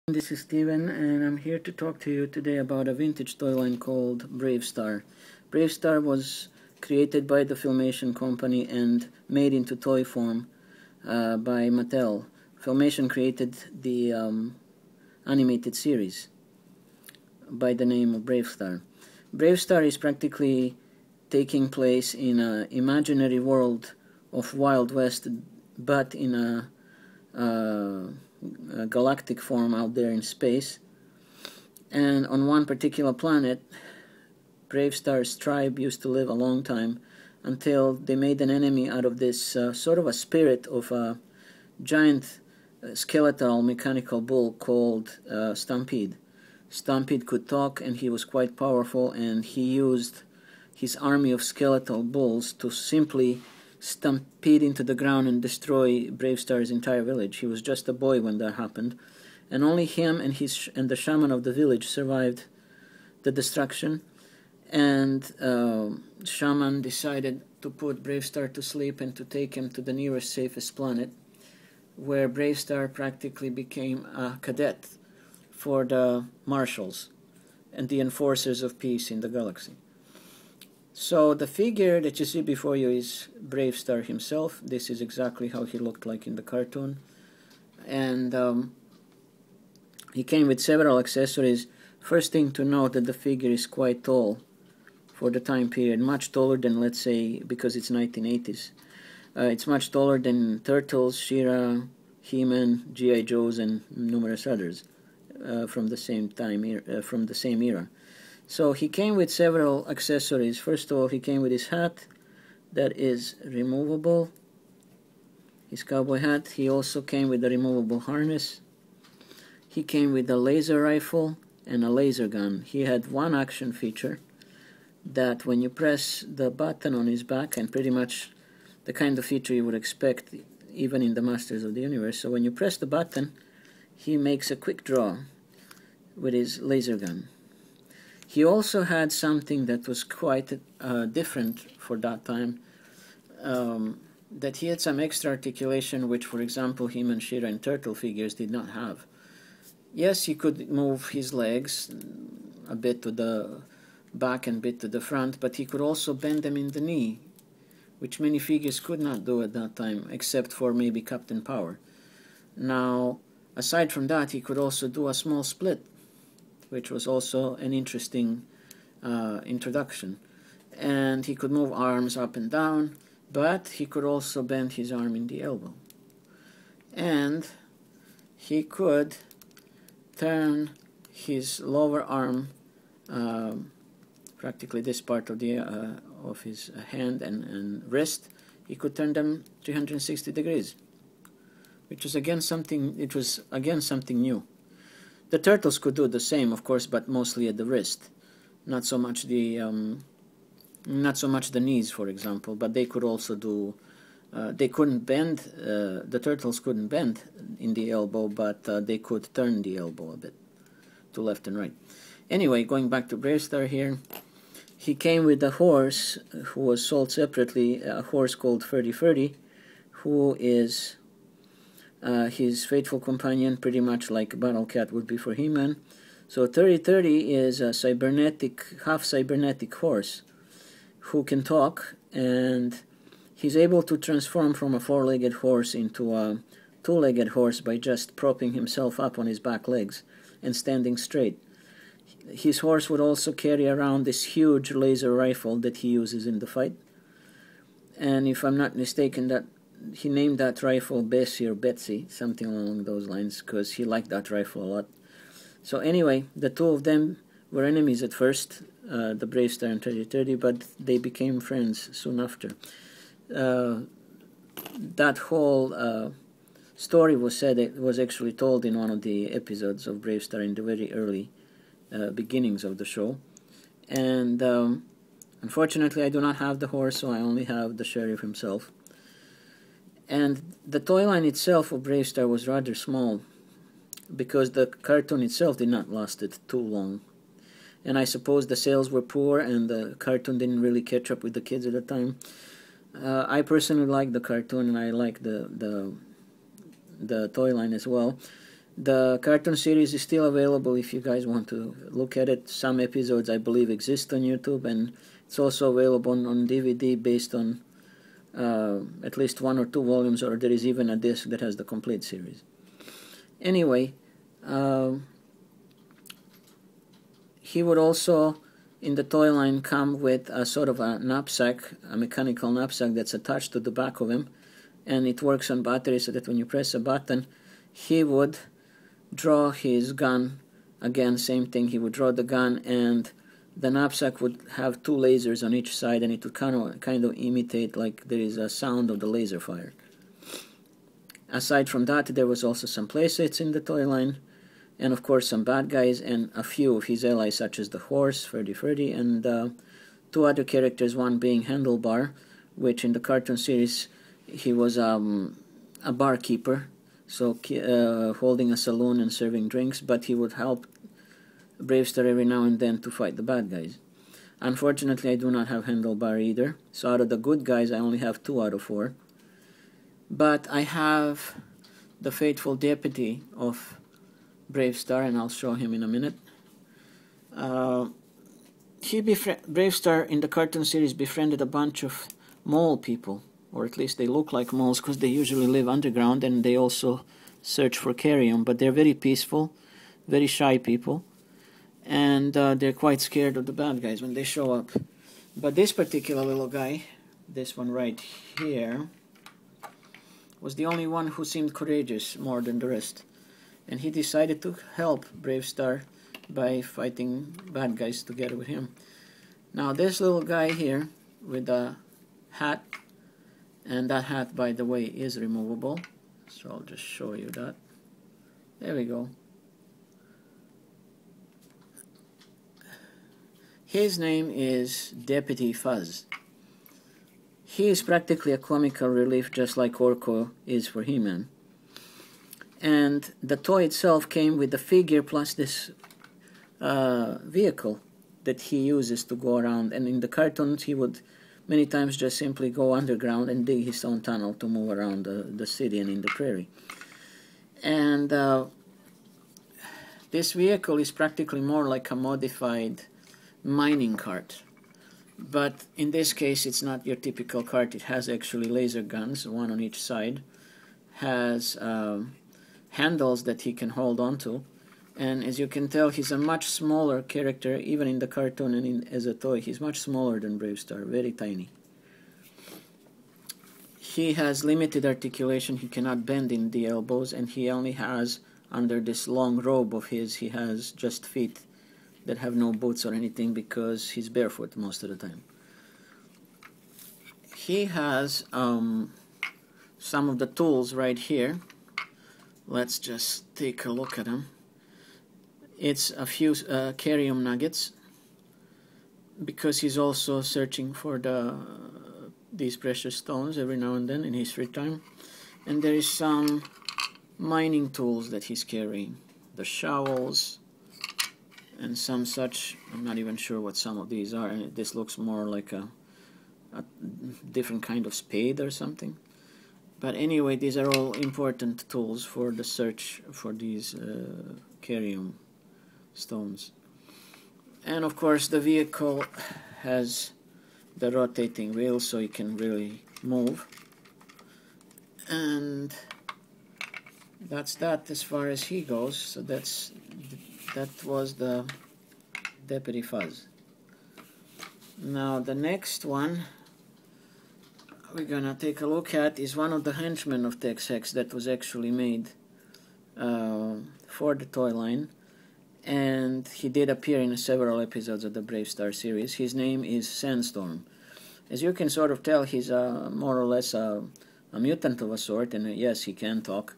This is Steven, and I'm here to talk to you today about a vintage toy line called Bravestarr. Bravestarr was created by the Filmation company and made into toy form by Mattel. Filmation created the animated series by the name of Bravestarr. Bravestarr is practically taking place in an imaginary world of Wild West, but in a galactic form out there in space. And on one particular planet, Bravestarr's tribe used to live a long time until they made an enemy out of this sort of a spirit of a giant skeletal mechanical bull called Stampede. Stampede could talk, and he was quite powerful, and he used his army of skeletal bulls to simply stampede into the ground and destroy Bravestarr's entire village. He was just a boy when that happened, and only him and the shaman of the village survived the destruction. And shaman decided to put Bravestarr to sleep and to take him to the nearest safest planet, where Bravestarr practically became a cadet for the marshals and the enforcers of peace in the galaxy. So the figure that you see before you is Bravestarr himself. This is exactly how he looked like in the cartoon. And he came with several accessories. First thing to note that the figure is quite tall for the time period, much taller than, let's say, because it's 1980s. It's much taller than Turtles, She-Ra, He-Man, G.I. Joes, and numerous others from the same era. So he came with several accessories. First of all, he came with his hat that is removable, his cowboy hat. He also came with a removable harness. He came with a laser rifle and a laser gun. He had one action feature that when you press the button on his back, and pretty much the kind of feature you would expect even in the Masters of the Universe. So when you press the button, he makes a quick draw with his laser gun. He also had something that was quite different for that time, that he had some extra articulation which, for example, He-Man, She-Ra, and Turtle figures did not have. Yes, he could move his legs a bit to the back and a bit to the front, but he could also bend them in the knee, which many figures could not do at that time, except for maybe Captain Power. Now, aside from that, he could also do a small split, which was also an interesting introduction. And he could move arms up and down, but he could also bend his arm in the elbow. And he could turn his lower arm, practically this part of his hand and wrist, he could turn them 360 degrees, which was again something new. The Turtles could do the same, of course, but mostly at the wrist, not so much the knees, for example. But they could also do. They couldn't bend. The Turtles couldn't bend in the elbow, but they could turn the elbow a bit to left and right. Anyway, going back to Bravestarr here, he came with a horse who was sold separately. A horse called Ferdy, who is his faithful companion, pretty much like Battle Cat would be for He-Man. So 3030 is a half-cybernetic horse who can talk, and he's able to transform from a four-legged horse into a two-legged horse by just propping himself up on his back legs and standing straight. His horse would also carry around this huge laser rifle that he uses in the fight. And if I'm not mistaken, that he named that rifle Bessie or Betsy, something along those lines, because he liked that rifle a lot. So anyway, the two of them were enemies at first, the Bravestarr and 3030, but they became friends soon after. That whole story was actually told in one of the episodes of Bravestarr in the very early beginnings of the show. And unfortunately, I do not have the horse, so I only have the sheriff himself. And the toy line itself of Bravestarr was rather small, because the cartoon itself did not last it too long. And I suppose the sales were poor, and the cartoon didn't really catch up with the kids at the time. I personally like the cartoon, and I like the toy line as well. The cartoon series is still available if you guys want to look at it. Some episodes, I believe, exist on YouTube, and it's also available on DVD based on at least 1 or 2 volumes, or there is even a disc that has the complete series. Anyway, he would also, in the toy line, come with a sort of a knapsack, a mechanical knapsack that's attached to the back of him, and it works on battery, so that when you press a button, he would draw his gun. Again, same thing, he would draw the gun, and the knapsack would have 2 lasers on each side, and it would kind of imitate like there is a sound of the laser fire. Aside from that, there was also some playsets in the toy line, and of course some bad guys and a few of his allies, such as the horse, Freddy, and 2 other characters, one being Handlebar, which in the cartoon series he was a barkeeper, so holding a saloon and serving drinks, but he would help Bravestarr every now and then to fight the bad guys. Unfortunately, I do not have Handlebar either, so out of the good guys I only have 2 out of 4. But I have the faithful deputy of Bravestarr, and I'll show him in a minute. Bravestarr in the cartoon series befriended a bunch of mole people, or at least they look like moles because they usually live underground, and they also search for carrion, but they're very peaceful, very shy people, and they're quite scared of the bad guys when they show up. But this particular little guy, this one right here, was the only one who seemed courageous more than the rest, and he decided to help Bravestarr by fighting bad guys together with him. Now this little guy here with a hat, and that hat, by the way, is removable, so I'll just show you that. There we go. His name is Deputy Fuzz. He is practically a comical relief, just like Orko is for He-Man. And the toy itself came with the figure plus this vehicle that he uses to go around. And in the cartoons, he would many times just simply go underground and dig his own tunnel to move around the city and in the prairie. And this vehicle is practically more like a modified mining cart. But in this case, it's not your typical cart. It has actually laser guns, 1 on each side, has handles that he can hold on to, and as you can tell, he's a much smaller character, even in the cartoon and as a toy. He's much smaller than Bravestarr, very tiny. He has limited articulation, he cannot bend in the elbows, and he only has, under this long robe of his, he has just feet that have no boots or anything because he's barefoot most of the time. He has some of the tools right here. Let's just take a look at them. It's a few carium nuggets, because he's also searching for these precious stones every now and then in his free time. And there is some mining tools that he's carrying, the shovels and some such. I'm not even sure what some of these are, and this looks more like a different kind of spade or something. But anyway, these are all important tools for the search for these carium stones. And of course the vehicle has the rotating wheel, so you can really move. And that's that as far as he goes. So that was the Deputy Fuzz. Now the next one we're gonna take a look at is one of the henchmen of tex-hex that was actually made for the toy line, and he did appear in several episodes of the Bravestarr series. His name is Sandstorm. As you can sort of tell, he's more or less a mutant of a sort, and yes, he can talk.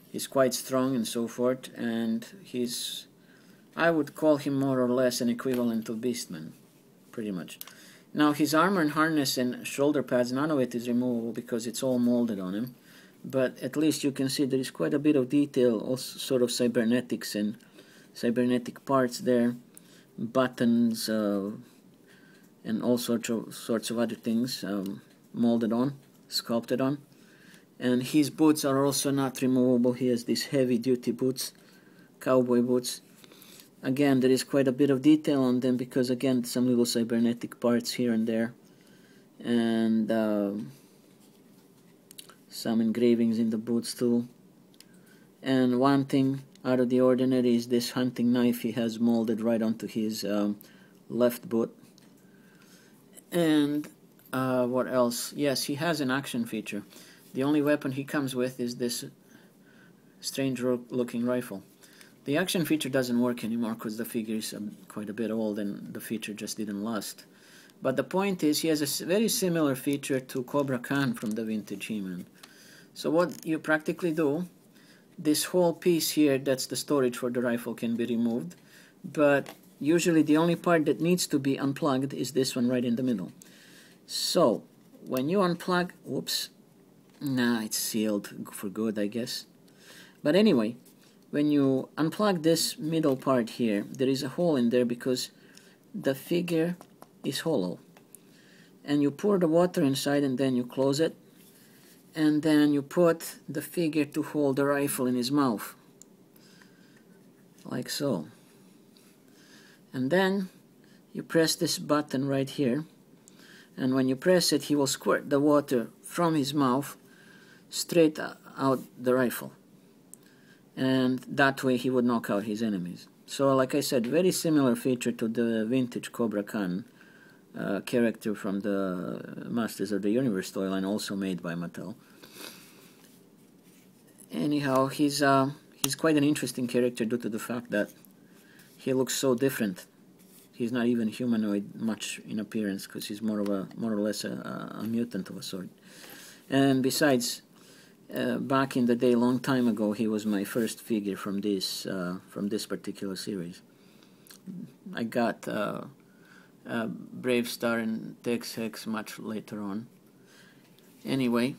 He's quite strong and so forth, and I would call him more or less an equivalent of Beastman, pretty much. Now his armor and harness and shoulder pads, none of it is removable because it's all molded on him, but at least you can see there is quite a bit of detail, also sort of cybernetics and cybernetic parts there, buttons and all sorts of other things molded on, sculpted on. And his boots are also not removable. He has these heavy duty boots Cowboy Boots. Again, there is quite a bit of detail on them because, again, some little cybernetic parts here and there, and some engravings in the boots too. And one thing out of the ordinary is this hunting knife he has molded right onto his left boot. And what else? Yes, he has an action feature. The only weapon he comes with is this strange looking rifle. The action feature doesn't work anymore because the figure is quite a bit old and the feature just didn't last. But the point is, he has a very similar feature to Cobra Khan from the vintage He-Man. So what you practically do, this whole piece here, that's the storage for the rifle, can be removed. But usually the only part that needs to be unplugged is this one right in the middle. So when you unplug, whoops, nah, it's sealed for good, I guess. But anyway, when you unplug this middle part here, there is a hole in there because the figure is hollow. And you pour the water inside and then you close it. And then you put the figure to hold the rifle in his mouth. Like so. And then you press this button right here. And when you press it, he will squirt the water from his mouth straight out the rifle. And that way he would knock out his enemies. So like I said, very similar feature to the vintage Cobra Khan character from the Masters of the Universe toy line, also made by Mattel. Anyhow, he's quite an interesting character due to the fact that he looks so different. He's not even humanoid much in appearance because he's more or less a mutant of a sort. And besides, back in the day, long time ago, he was my first figure from this particular series. I got Bravestarr and tex-hex much later on. Anyway,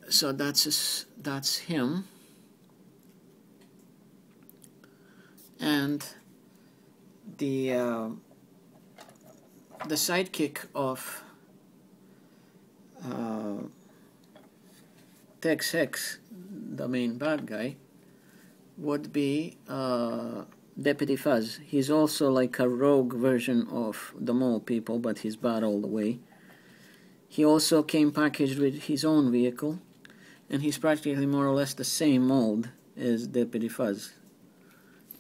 so that's him. And the sidekick of tex-hex, the main bad guy, would be Deputy Fuzz. He's also like a rogue version of the mole people, but he's bad all the way. He also came packaged with his own vehicle, and he's practically more or less the same mold as Deputy Fuzz.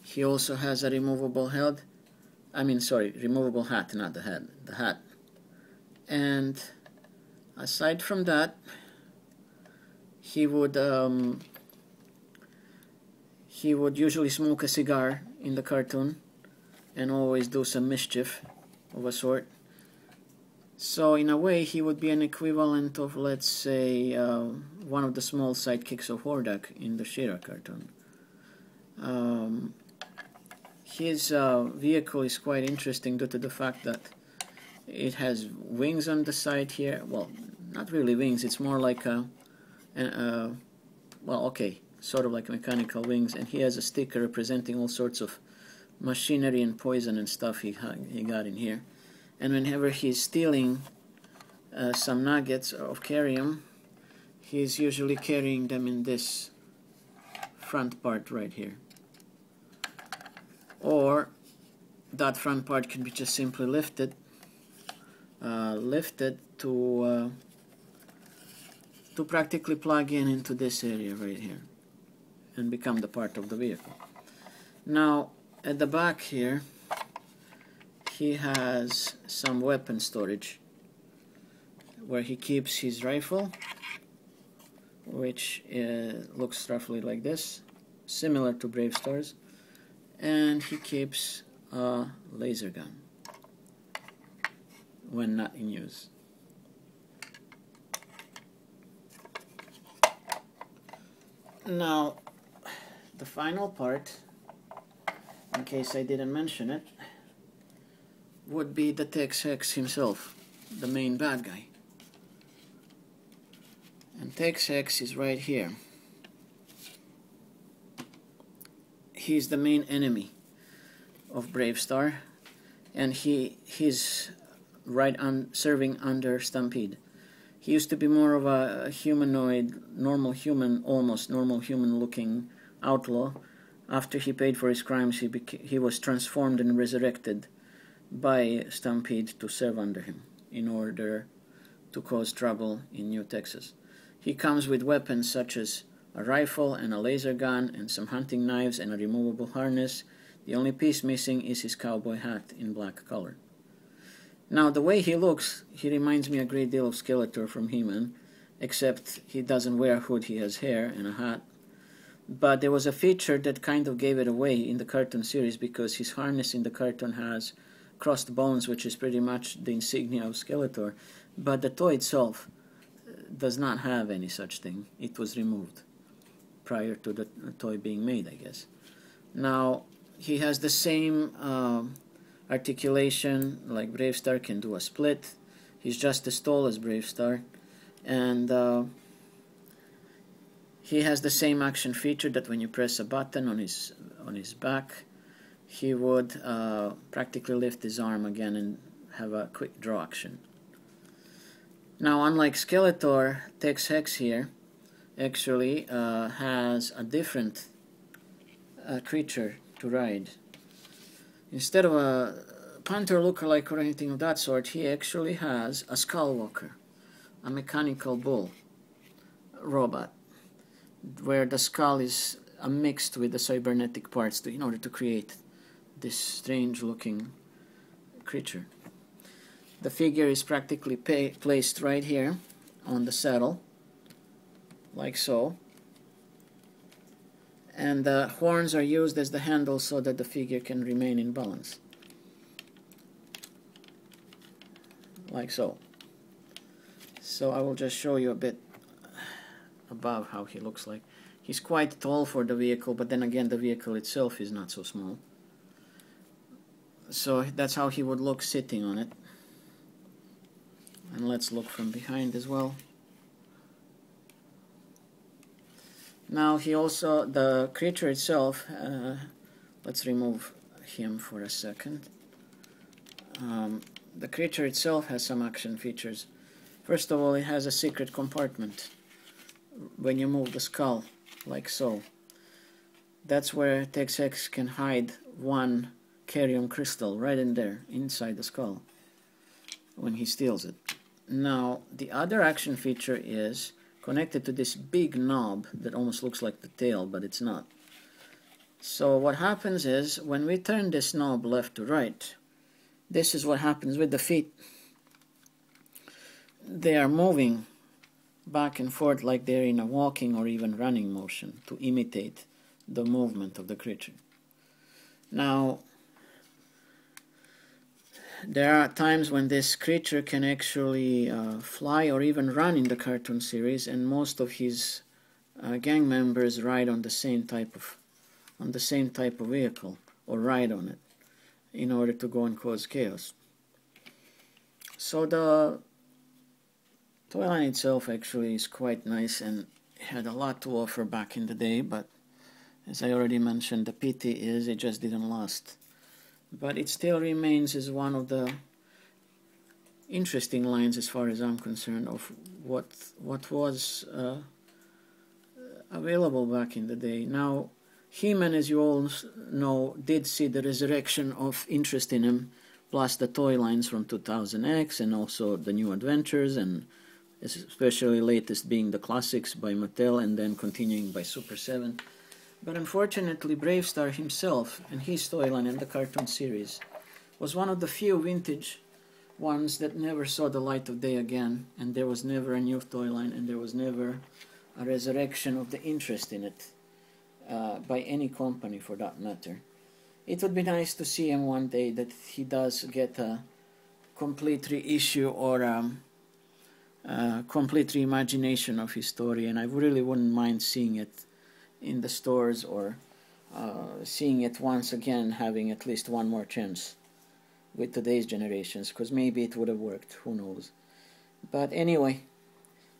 He also has a removable head. Removable hat, not the head, the hat. And aside from that, he would usually smoke a cigar in the cartoon and always do some mischief of a sort. So in a way, he would be an equivalent of, let's say, one of the small sidekicks of Hordak in the She-Ra cartoon. His vehicle is quite interesting due to the fact that it has wings on the side here. Well, not really wings, it's more like sort of like mechanical wings, and he has a sticker representing all sorts of machinery and poison and stuff he got in here. And whenever he's stealing some nuggets of Carium, he's usually carrying them in this front part right here. Or that front part can be just simply lifted to practically plug into this area right here and become the part of the vehicle. Now at the back here, he has some weapon storage where he keeps his rifle, which looks roughly like this, similar to Bravestarr's, and he keeps a laser gun when not in use. Now, the final part, in case I didn't mention it, would be the tex-hex himself, the main bad guy. And tex-hex is right here. He's the main enemy of Bravestarr, and he's serving under Stampede. He used to be more of a humanoid, almost normal human looking outlaw After he paid for his crimes, he was transformed and resurrected by Stampede to serve under him in order to cause trouble in New Texas. He comes with weapons such as a rifle and a laser gun and some hunting knives and a removable harness. The only piece missing is his cowboy hat in black color. Now, the way he looks, he reminds me a great deal of Skeletor from He-Man, except he doesn't wear a hood, he has hair and a hat. But there was a feature that kind of gave it away in the cartoon series, because his harness in the cartoon has crossed bones, which is pretty much the insignia of Skeletor, but the toy itself does not have any such thing. It was removed prior to the toy being made, I guess. Now, he has the same articulation, like Bravestarr can do a split. He's just as tall as Bravestarr, and he has the same action feature that when you press a button on his back, he would practically lift his arm again and have a quick draw action. Now, unlike Skeletor, Tex-Hex here actually has a different creature to ride. Instead of a panther lookalike or anything of that sort, he actually has a skullwalker, a mechanical bull robot, where the skull is mixed with the cybernetic parts in order to create this strange looking creature. The figure is practically placed right here on the saddle, like so, and the horns are used as the handle so that the figure can remain in balance, like so. So I will just show you a bit above how he looks like. He's quite tall for the vehicle, but then again the vehicle itself is not so small. So that's how he would look sitting on it. And let's look from behind as well. Now the creature itself, let's remove him for a second. The creature itself has some action features. First of all, it has a secret compartment when you move the skull, like so. That's where tex-hex can hide one Carium crystal right in there, inside the skull, when he steals it. Now, the other action feature is connected to this big knob that almost looks like the tail, but it's not. So what happens is, when we turn this knob left to right, this is what happens with the feet. They are moving back and forth like they're in a walking or even running motion to imitate the movement of the creature. Now, there are times when this creature can actually fly or even run in the cartoon series, and most of his gang members ride on the same type of vehicle, or ride on it in order to go and cause chaos. So the toy line itself actually is quite nice and had a lot to offer back in the day, but as I already mentioned, the pity is it just didn't last. But it still remains as one of the interesting lines, as far as I'm concerned, of what was available back in the day. Now, He-Man, as you all know, did see the resurrection of interest in him, plus the toy lines from 2000X and also the new adventures, and especially latest being the classics by Mattel and then continuing by Super 7. But unfortunately, Bravestarr himself and his storyline in the cartoon series was one of the few vintage ones that never saw the light of day again, and there was never a new storyline, and there was never a resurrection of the interest in it by any company for that matter. It would be nice to see him one day that he does get a complete reissue or complete reimagination of his story, and I really wouldn't mind seeing it in the stores, or seeing it once again, having at least one more chance with today's generations, because maybe it would have worked, who knows. But anyway,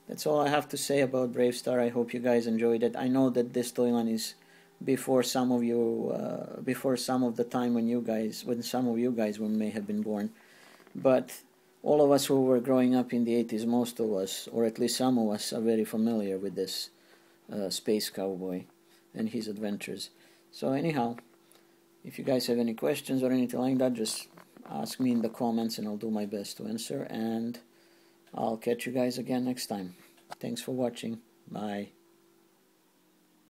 that's all I have to say about Bravestarr. I hope you guys enjoyed it. I know that this storyline is before some of you, before some of the time when some of you guys may have been born, but all of us who were growing up in the 80s, most of us, or at least some of us, are very familiar with this space cowboy and his adventures. So anyhow, if you guys have any questions or anything like that, just ask me in the comments and I'll do my best to answer, and I'll catch you guys again next time. Thanks for watching. Bye.